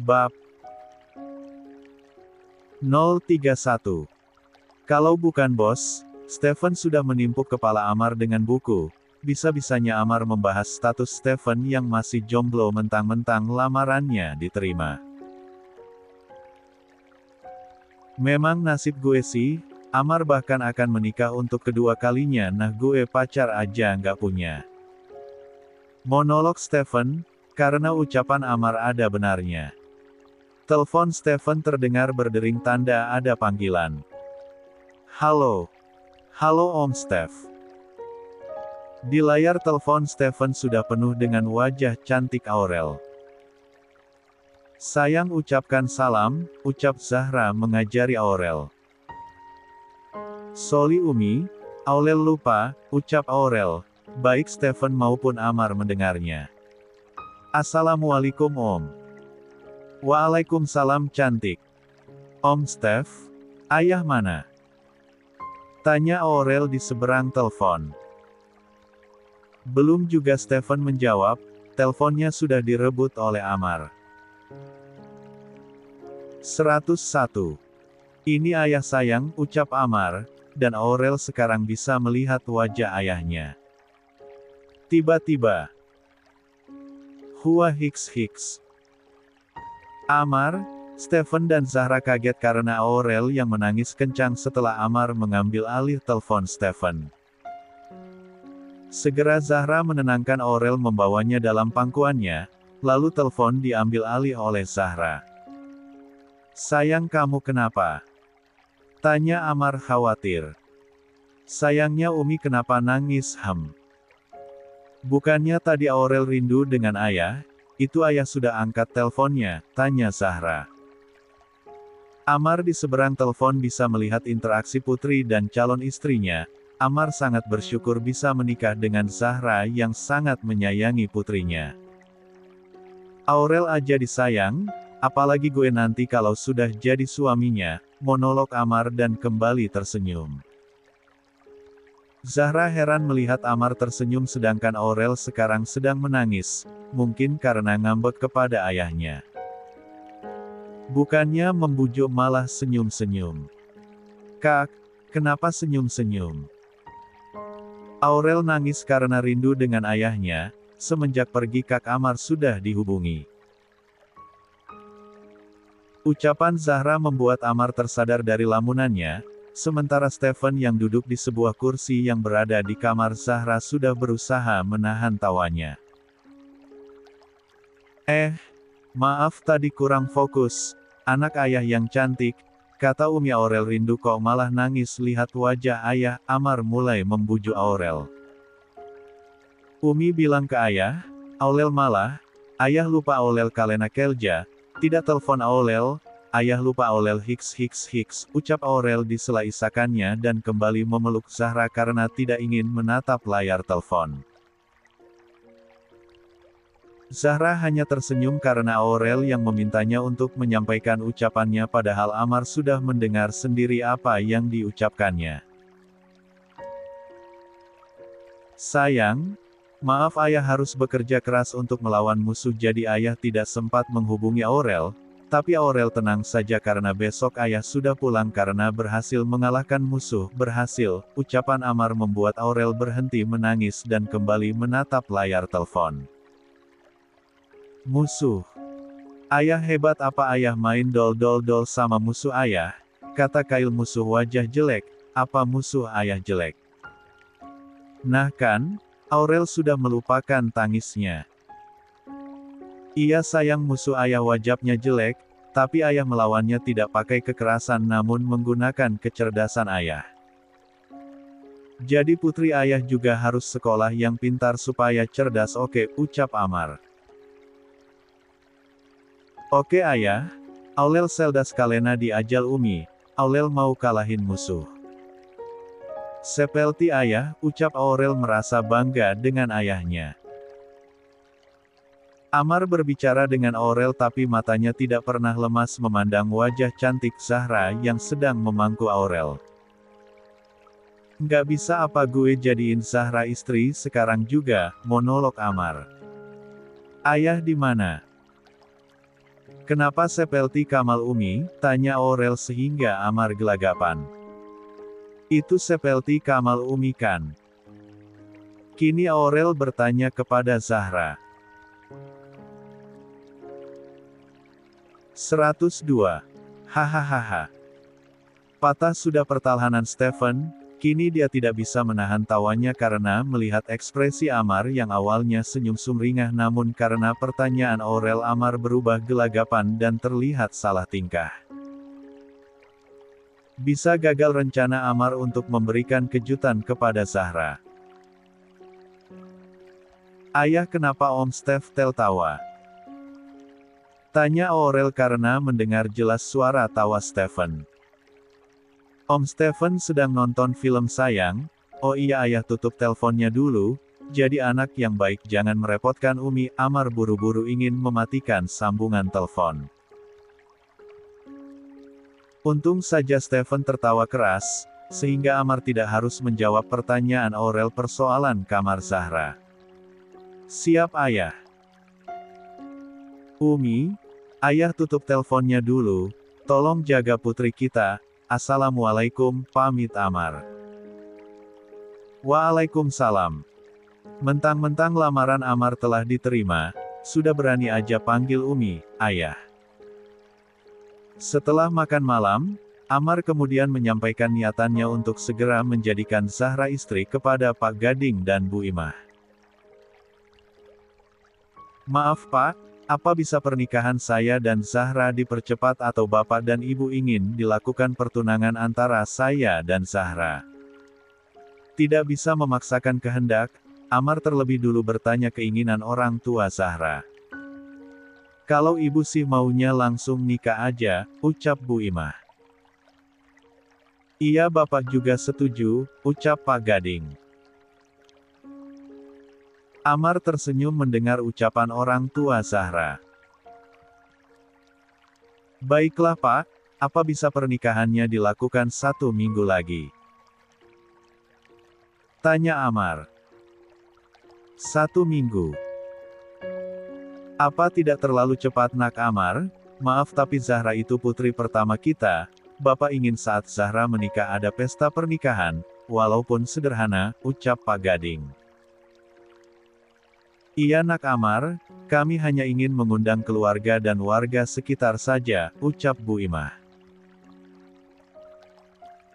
Bab 031. Kalau bukan bos, Stephen sudah menimpuk kepala Amar dengan buku. Bisa-bisanya Amar membahas status Stephen yang masih jomblo mentang-mentang lamarannya diterima. Memang nasib gue sih, Amar bahkan akan menikah untuk kedua kalinya. Nah gue pacar aja nggak punya. Monolog Stephen, karena ucapan Amar ada benarnya. Telepon Stephen terdengar berdering tanda ada panggilan. Halo. Halo Om Steph. Di layar telepon Stephen sudah penuh dengan wajah cantik Aurel. Sayang ucapkan salam, ucap Zahra mengajari Aurel. Sorry Umi, Aurel lupa, ucap Aurel. Baik Stephen maupun Amar mendengarnya. Assalamualaikum Om. Waalaikumsalam cantik. Om Steph, ayah mana? Tanya Aurel di seberang telepon. Belum juga Stephen menjawab, teleponnya sudah direbut oleh Amar. 101. Ini ayah sayang, ucap Amar, dan Aurel sekarang bisa melihat wajah ayahnya. Tiba-tiba. Hua hiks. Amar, Stephen dan Zahra kaget karena Aurel yang menangis kencang setelah Amar mengambil alih telepon Stephen. Segera Zahra menenangkan Aurel membawanya dalam pangkuannya, lalu telepon diambil alih oleh Zahra. Sayang kamu kenapa? Tanya Amar khawatir. Sayangnya Umi kenapa nangis Bukannya tadi Aurel rindu dengan ayah, itu ayah sudah angkat teleponnya, tanya Zahra. Amar di seberang telepon bisa melihat interaksi putri dan calon istrinya. Amar sangat bersyukur bisa menikah dengan Zahra yang sangat menyayangi putrinya. Aurel aja disayang, apalagi gue nanti kalau sudah jadi suaminya, monolog Amar dan kembali tersenyum. Zahra heran melihat Amar tersenyum sedangkan Aurel sekarang sedang menangis, mungkin karena ngambek kepada ayahnya. Bukannya membujuk malah senyum-senyum. Kak, kenapa senyum-senyum? Aurel nangis karena rindu dengan ayahnya, semenjak pergi Kak Amar sudah dihubungi. Ucapan Zahra membuat Amar tersadar dari lamunannya, sementara Stephen yang duduk di sebuah kursi yang berada di kamar Zahra sudah berusaha menahan tawanya. Maaf tadi kurang fokus, anak ayah yang cantik, kata Umi. Aurel rindu kok malah nangis lihat wajah ayah. Amar mulai membujuk Aurel. Umi bilang ke ayah, Aurel malah, ayah lupa Aurel kalena kelja, tidak telepon Aurel, ayah lupa Aurel hiks, ucap Aurel di sela isakannya dan kembali memeluk Zahra karena tidak ingin menatap layar telepon. Zahra hanya tersenyum karena Aurel yang memintanya untuk menyampaikan ucapannya padahal Amar sudah mendengar sendiri apa yang diucapkannya. Sayang, maaf ayah harus bekerja keras untuk melawan musuh jadi ayah tidak sempat menghubungi Aurel, tapi Aurel tenang saja karena besok ayah sudah pulang karena berhasil mengalahkan musuh. Berhasil, ucapan Amar membuat Aurel berhenti menangis dan kembali menatap layar telepon. Musuh. Ayah hebat apa ayah main dol sama musuh ayah? Kata Kail musuh wajah jelek, apa musuh ayah jelek? Nah kan, Aurel sudah melupakan tangisnya. Iya sayang musuh ayah wajahnya jelek, tapi ayah melawannya tidak pakai kekerasan namun menggunakan kecerdasan ayah. Jadi putri ayah juga harus sekolah yang pintar supaya cerdas. Oke, ucap Amar. Oke ayah, Aurel seldas kalena di ajal Umi, Aurel mau kalahin musuh. Seperti ayah, ucap Aurel merasa bangga dengan ayahnya. Amar berbicara dengan Aurel tapi matanya tidak pernah lemas memandang wajah cantik Zahra yang sedang memangku Aurel. Nggak bisa apa gue jadiin Zahra istri sekarang juga, monolog Amar. Ayah di mana? Kenapa seperti Kamal Umi? Tanya Aurel sehingga Amar gelagapan. Itu seperti Kamal Umi kan? Kini Aurel bertanya kepada Zahra. 102. Hahaha. Patah sudah pertahanan Stephen, kini dia tidak bisa menahan tawanya karena melihat ekspresi Amar yang awalnya senyum sumringah namun karena pertanyaan Aurel Amar berubah gelagapan dan terlihat salah tingkah. Bisa gagal rencana Amar untuk memberikan kejutan kepada Zahra. Ayah, kenapa Om Steph tertawa? Tanya Aurel karena mendengar jelas suara tawa Stephen. Om Stephen sedang nonton film sayang. Oh iya ayah, tutup teleponnya dulu. Jadi anak yang baik jangan merepotkan Umi. Amar buru-buru ingin mematikan sambungan telepon. Untung saja Stephen tertawa keras, sehingga Amar tidak harus menjawab pertanyaan Aurel persoalan kamar Zahra. Siap ayah. Umi, ayah tutup teleponnya dulu. Tolong jaga putri kita. Assalamualaikum, pamit Amar. Waalaikumsalam. Mentang-mentang lamaran Amar telah diterima, sudah berani aja panggil Umi, ayah. Setelah makan malam, Amar kemudian menyampaikan niatannya untuk segera menjadikan Zahra istri kepada Pak Gading dan Bu Imah. Maaf Pak, apa bisa pernikahan saya dan Zahra dipercepat atau Bapak dan Ibu ingin dilakukan pertunangan antara saya dan Zahra? Tidak bisa memaksakan kehendak, Amar terlebih dulu bertanya keinginan orang tua Zahra. Kalau Ibu sih maunya langsung nikah aja, ucap Bu Imah. Iya Bapak juga setuju, ucap Pak Gading. Amar tersenyum mendengar ucapan orang tua Zahra. Baiklah Pak, apa bisa pernikahannya dilakukan 1 minggu lagi? Tanya Amar. 1 minggu. Apa tidak terlalu cepat nak Amar? Maaf tapi Zahra itu putri pertama kita, Bapak ingin saat Zahra menikah ada pesta pernikahan, walaupun sederhana, ucap Pak Gading. Iya nak Amar, kami hanya ingin mengundang keluarga dan warga sekitar saja, ucap Bu Imah.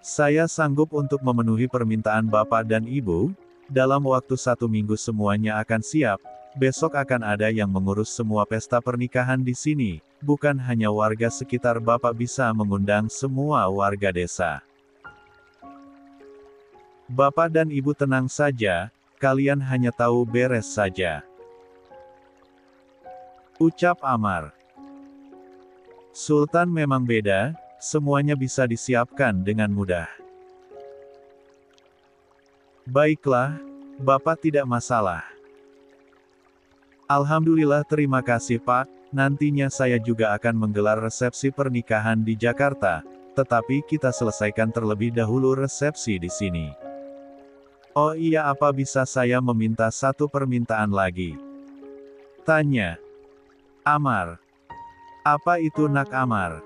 Saya sanggup untuk memenuhi permintaan Bapak dan Ibu, dalam waktu 1 minggu semuanya akan siap, besok akan ada yang mengurus semua pesta pernikahan di sini, bukan hanya warga sekitar Bapak bisa mengundang semua warga desa. Bapak dan Ibu tenang saja, kalian hanya tahu beres saja. Ucap Amar. Sultan memang beda, semuanya bisa disiapkan dengan mudah. Baiklah, Bapak tidak masalah. Alhamdulillah terima kasih Pak, nantinya saya juga akan menggelar resepsi pernikahan di Jakarta, tetapi kita selesaikan terlebih dahulu resepsi di sini. Oh iya apa bisa saya meminta satu permintaan lagi? Tanya Amar. Apa itu nak Amar?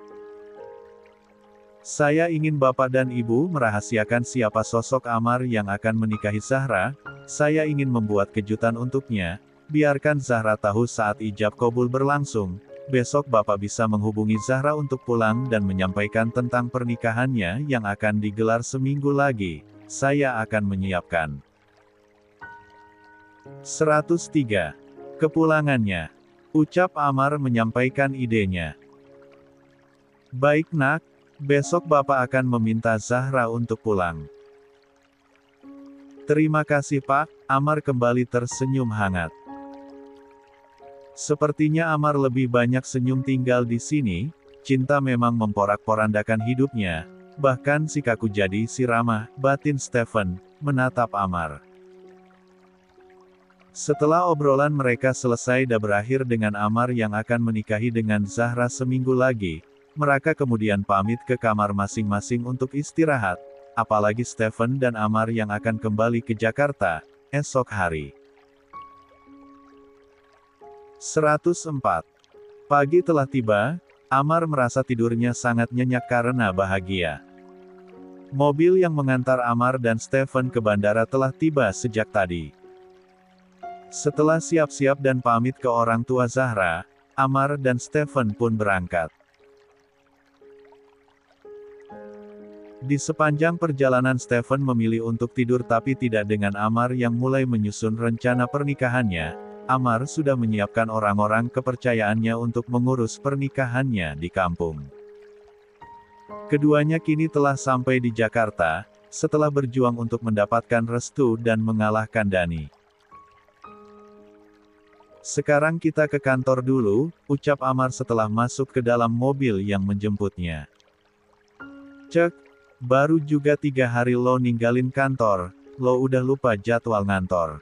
Saya ingin Bapak dan Ibu merahasiakan siapa sosok Amar yang akan menikahi Zahra, saya ingin membuat kejutan untuknya, biarkan Zahra tahu saat ijab kabul berlangsung, besok Bapak bisa menghubungi Zahra untuk pulang dan menyampaikan tentang pernikahannya yang akan digelar seminggu lagi, saya akan menyiapkan. 103. Kepulangannya. Ucap Amar menyampaikan idenya. Baik nak, besok Bapak akan meminta Zahra untuk pulang. Terima kasih Pak, Amar kembali tersenyum hangat. Sepertinya Amar lebih banyak senyum tinggal di sini, cinta memang memporak-porandakan hidupnya, bahkan si kaku jadi si ramah, batin Stephen, menatap Amar. Setelah obrolan mereka selesai dan berakhir dengan Amar yang akan menikahi dengan Zahra seminggu lagi, mereka kemudian pamit ke kamar masing-masing untuk istirahat, apalagi Stephen dan Amar yang akan kembali ke Jakarta, esok hari. 104. Pagi telah tiba, Amar merasa tidurnya sangat nyenyak karena bahagia. Mobil yang mengantar Amar dan Stephen ke bandara telah tiba sejak tadi. Setelah siap-siap dan pamit ke orang tua Zahra, Amar dan Stephen pun berangkat. Di sepanjang perjalanan Stephen memilih untuk tidur tapi tidak dengan Amar yang mulai menyusun rencana pernikahannya. Amar sudah menyiapkan orang-orang kepercayaannya untuk mengurus pernikahannya di kampung. Keduanya kini telah sampai di Jakarta, setelah berjuang untuk mendapatkan restu dan mengalahkan Dani. Sekarang kita ke kantor dulu, ucap Amar setelah masuk ke dalam mobil yang menjemputnya. Cek, baru juga 3 hari lo ninggalin kantor, lo udah lupa jadwal ngantor.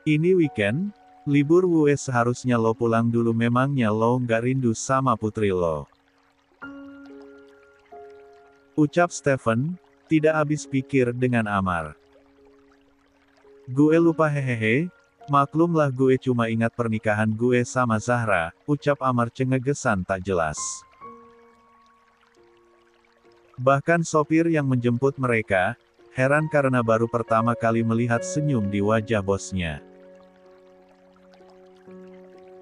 Ini weekend, libur gue seharusnya lo pulang dulu memangnya lo nggak rindu sama putri lo. Ucap Stephen, tidak habis pikir dengan Amar. Gue lupa hehehe, maklumlah gue cuma ingat pernikahan gue sama Zahra, ucap Amar cengegesan tak jelas. Bahkan sopir yang menjemput mereka, heran karena baru pertama kali melihat senyum di wajah bosnya.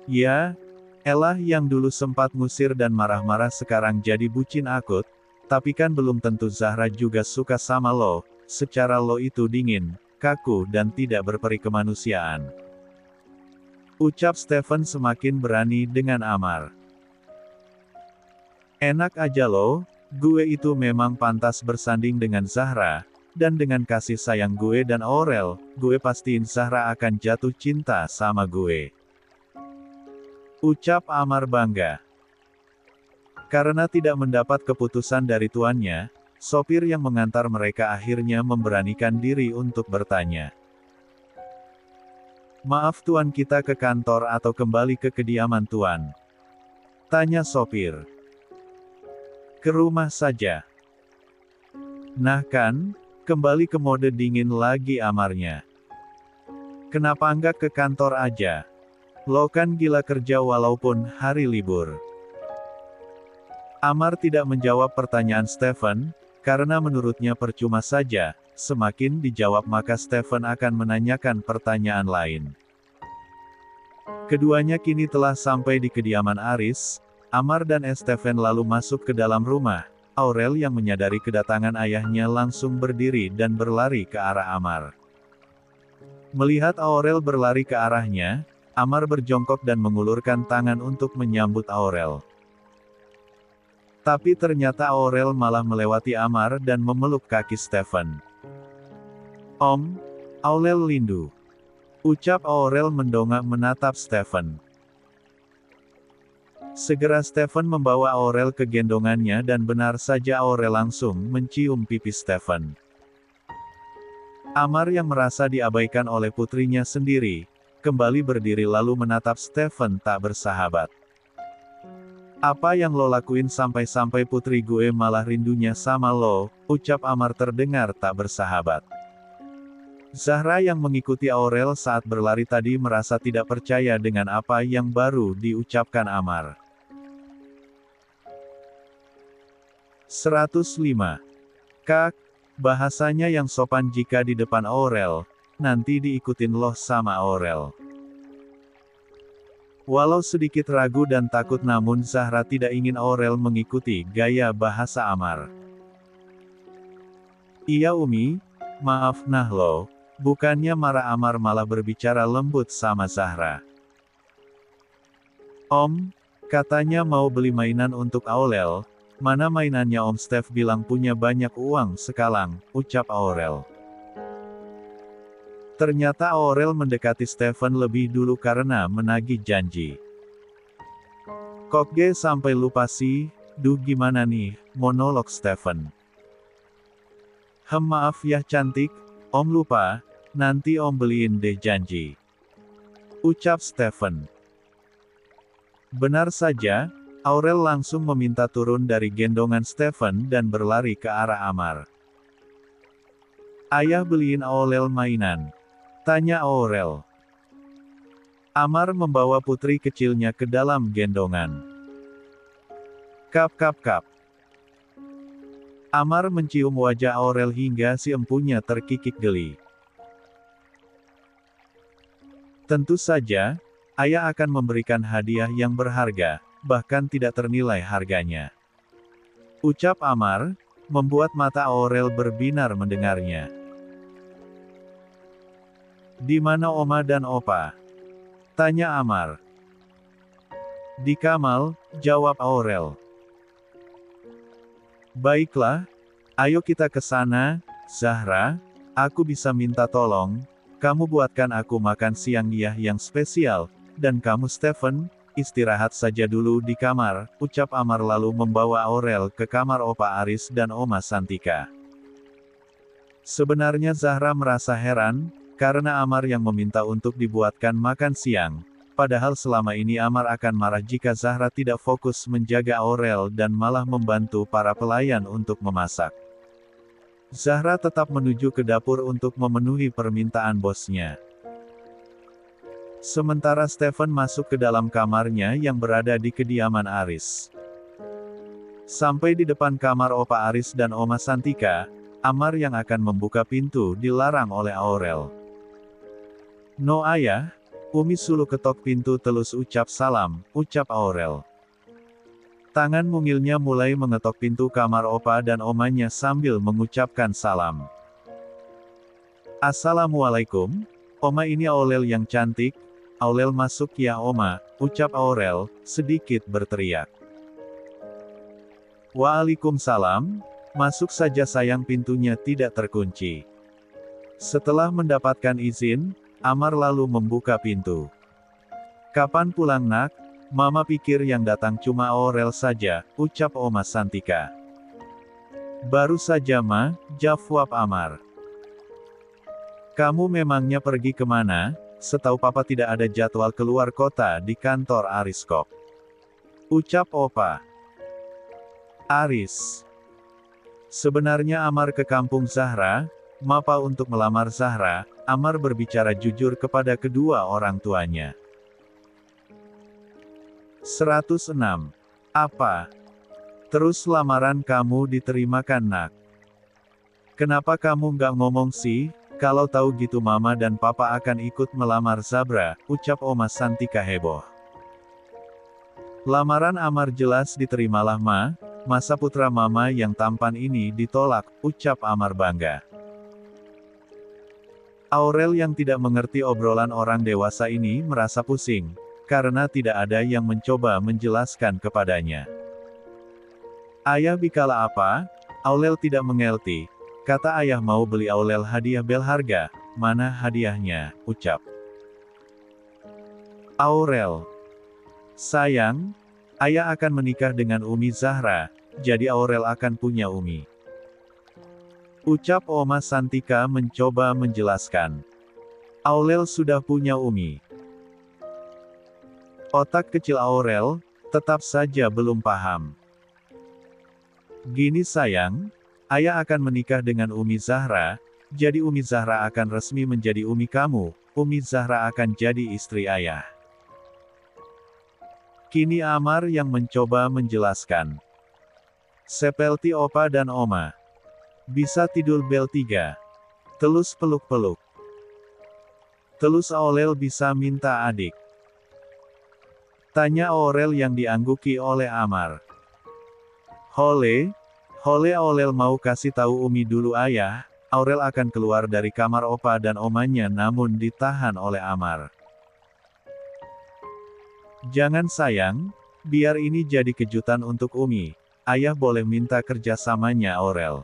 Ya, elah yang dulu sempat ngusir dan marah-marah sekarang jadi bucin akut, tapi kan belum tentu Zahra juga suka sama lo, secara lo itu dingin, kaku dan tidak berperi kemanusiaan. Ucap Stephen semakin berani dengan Amar. Enak aja lo, gue itu memang pantas bersanding dengan Zahra, dan dengan kasih sayang gue dan Aurel, gue pastiin Zahra akan jatuh cinta sama gue. Ucap Amar bangga. Karena tidak mendapat keputusan dari tuannya, sopir yang mengantar mereka akhirnya memberanikan diri untuk bertanya. Maaf tuan, kita ke kantor atau kembali ke kediaman tuan? Tanya sopir. Ke rumah saja. Nah kan, kembali ke mode dingin lagi Amarnya. Kenapa enggak ke kantor aja? Lo kan gila kerja walaupun hari libur. Amar tidak menjawab pertanyaan Stephen, karena menurutnya percuma saja, semakin dijawab maka Stephen akan menanyakan pertanyaan lain. Keduanya kini telah sampai di kediaman Aris, Amar dan Stephen lalu masuk ke dalam rumah. Aurel yang menyadari kedatangan ayahnya langsung berdiri dan berlari ke arah Amar. Melihat Aurel berlari ke arahnya, Amar berjongkok dan mengulurkan tangan untuk menyambut Aurel. Tapi ternyata Aurel malah melewati Amar dan memeluk kaki Stephen. Om, Aurel lindu. Ucap Aurel mendongak menatap Stephen. Segera Stephen membawa Aurel ke gendongannya dan benar saja Aurel langsung mencium pipi Stephen. Amar yang merasa diabaikan oleh putrinya sendiri, kembali berdiri lalu menatap Stephen tak bersahabat. Apa yang lo lakuin sampai-sampai putri gue malah rindunya sama lo, ucap Amar terdengar tak bersahabat. Zahra yang mengikuti Aurel saat berlari tadi merasa tidak percaya dengan apa yang baru diucapkan Amar. 105. Kak, bahasanya yang sopan jika di depan Aurel, nanti diikutin loh sama Aurel. Walau sedikit ragu dan takut namun Zahra tidak ingin Aurel mengikuti gaya bahasa Amar. Iya Umi, maaf nah lo, bukannya marah. Amar malah berbicara lembut sama Zahra. Om, katanya mau beli mainan untuk Aurel, mana mainannya Om? Steph bilang punya banyak uang sekalang, ucap Aurel. Ternyata Aurel mendekati Stephen lebih dulu karena menagih janji. Kok gue sampai lupa sih, duh gimana nih, monolog Stephen. Maaf ya cantik, Om lupa, nanti Om beliin deh janji. Ucap Stephen. Benar saja, Aurel langsung meminta turun dari gendongan Stephen dan berlari ke arah Amar. Ayah beliin Aurel mainan. Tanya Aurel. Amar membawa putri kecilnya ke dalam gendongan. Kap kap kap. Amar mencium wajah Aurel hingga si empunya terkikik geli. Tentu saja, ayah akan memberikan hadiah yang berharga, bahkan tidak ternilai harganya. Ucap Amar, membuat mata Aurel berbinar mendengarnya. Di mana Oma dan Opa? Tanya Amar. Di Kamal, jawab Aurel. Baiklah, ayo kita ke sana, Zahra, aku bisa minta tolong, kamu buatkan aku makan siang yang spesial, dan kamu Stephen, istirahat saja dulu di kamar, ucap Amar lalu membawa Aurel ke kamar Opa Aris dan Oma Santika. Sebenarnya Zahra merasa heran, karena Amar yang meminta untuk dibuatkan makan siang. Padahal selama ini Amar akan marah jika Zahra tidak fokus menjaga Aurel dan malah membantu para pelayan untuk memasak. Zahra tetap menuju ke dapur untuk memenuhi permintaan bosnya. Sementara Stephen masuk ke dalam kamarnya yang berada di kediaman Aris. Sampai di depan kamar Opa Aris dan Oma Santika, Amar yang akan membuka pintu dilarang oleh Aurel. No ayah, Umi suluh ketok pintu telus ucap salam, ucap Aurel. Tangan mungilnya mulai mengetok pintu kamar Opa dan Omanya sambil mengucapkan salam. Assalamualaikum, Oma ini Aurel yang cantik, Aurel masuk ya Oma, ucap Aurel, sedikit berteriak. Waalaikumsalam, masuk saja sayang pintunya tidak terkunci. Setelah mendapatkan izin, Amar lalu membuka pintu. Kapan pulang nak? Mama pikir yang datang cuma Aurel saja, ucap Oma Santika. Baru saja ma, jawab Amar. Kamu memangnya pergi kemana? Setahu papa tidak ada jadwal keluar kota di kantor Ariskop. Ucap Opa. Aris. Sebenarnya Amar ke kampung Zahra, Mapa untuk melamar Zahra, Amar berbicara jujur kepada kedua orang tuanya. 106. Apa? Terus lamaran kamu diterimakan nak? Kenapa kamu nggak ngomong sih? Kalau tahu gitu mama dan papa akan ikut melamar Zabra, ucap Oma Santika heboh. Lamaran Amar jelas diterimalah ma, masa putra mama yang tampan ini ditolak, ucap Amar bangga. Aurel yang tidak mengerti obrolan orang dewasa ini merasa pusing, karena tidak ada yang mencoba menjelaskan kepadanya. Ayah bikala apa? Aurel tidak mengerti. Kata ayah mau beli Aurel hadiah berharga, mana hadiahnya, ucap Aurel. Sayang, ayah akan menikah dengan Umi Zahra, jadi Aurel akan punya Umi. Ucap Oma Santika mencoba menjelaskan. Aurel sudah punya Umi. Otak kecil Aurel, tetap saja belum paham. Gini sayang, ayah akan menikah dengan Umi Zahra, jadi Umi Zahra akan resmi menjadi Umi kamu, Umi Zahra akan jadi istri ayah. Kini Amar yang mencoba menjelaskan. Seperti Opa dan Oma. Bisa tidur bel 3. Telus peluk-peluk. Telus Aurel bisa minta adik. Tanya Aurel yang diangguki oleh Amar. Hole Aurel mau kasih tahu Umi dulu ayah, Aurel akan keluar dari kamar Opa dan Omanya namun ditahan oleh Amar. Jangan sayang, biar ini jadi kejutan untuk Umi, ayah boleh minta kerjasamanya Aurel.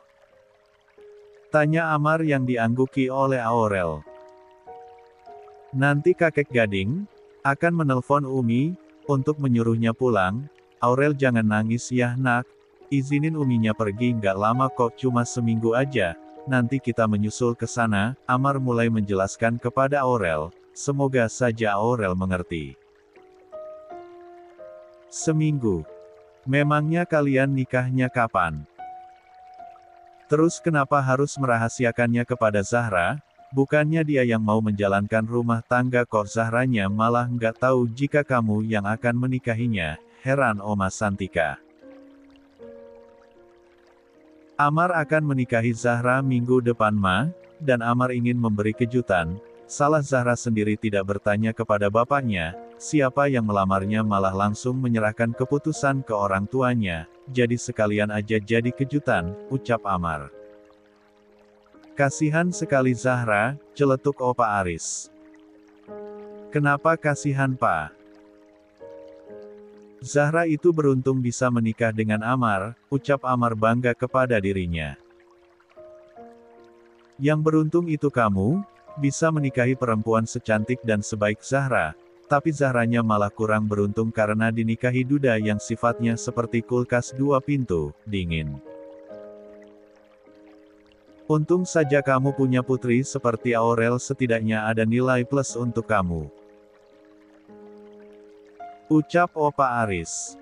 Tanya Amar yang diangguki oleh Aurel. Nanti kakek Gading akan menelpon Umi untuk menyuruhnya pulang. Aurel jangan nangis ya nak, izinin Uminya pergi nggak lama kok cuma seminggu aja, nanti kita menyusul ke sana. Amar mulai menjelaskan kepada Aurel, semoga saja Aurel mengerti. Seminggu. Memangnya kalian nikahnya kapan? Terus kenapa harus merahasiakannya kepada Zahra? Bukannya dia yang mau menjalankan rumah tangga kok Zahranya malah nggak tahu jika kamu yang akan menikahinya, heran Oma Santika. Amar akan menikahi Zahra minggu depan dan Amar ingin memberi kejutan, salah Zahra sendiri tidak bertanya kepada bapaknya, siapa yang melamarnya malah langsung menyerahkan keputusan ke orang tuanya, jadi sekalian aja jadi kejutan, ucap Amar. Kasihan sekali Zahra, celetuk Opa Aris. Kenapa kasihan Pak? Zahra itu beruntung bisa menikah dengan Amar, ucap Amar bangga kepada dirinya. Yang beruntung itu kamu, bisa menikahi perempuan secantik dan sebaik Zahra, tapi Zahranya malah kurang beruntung karena dinikahi duda yang sifatnya seperti kulkas 2 pintu, dingin. Untung saja kamu punya putri seperti Aurel, setidaknya ada nilai plus untuk kamu. Ucap Opa Aris.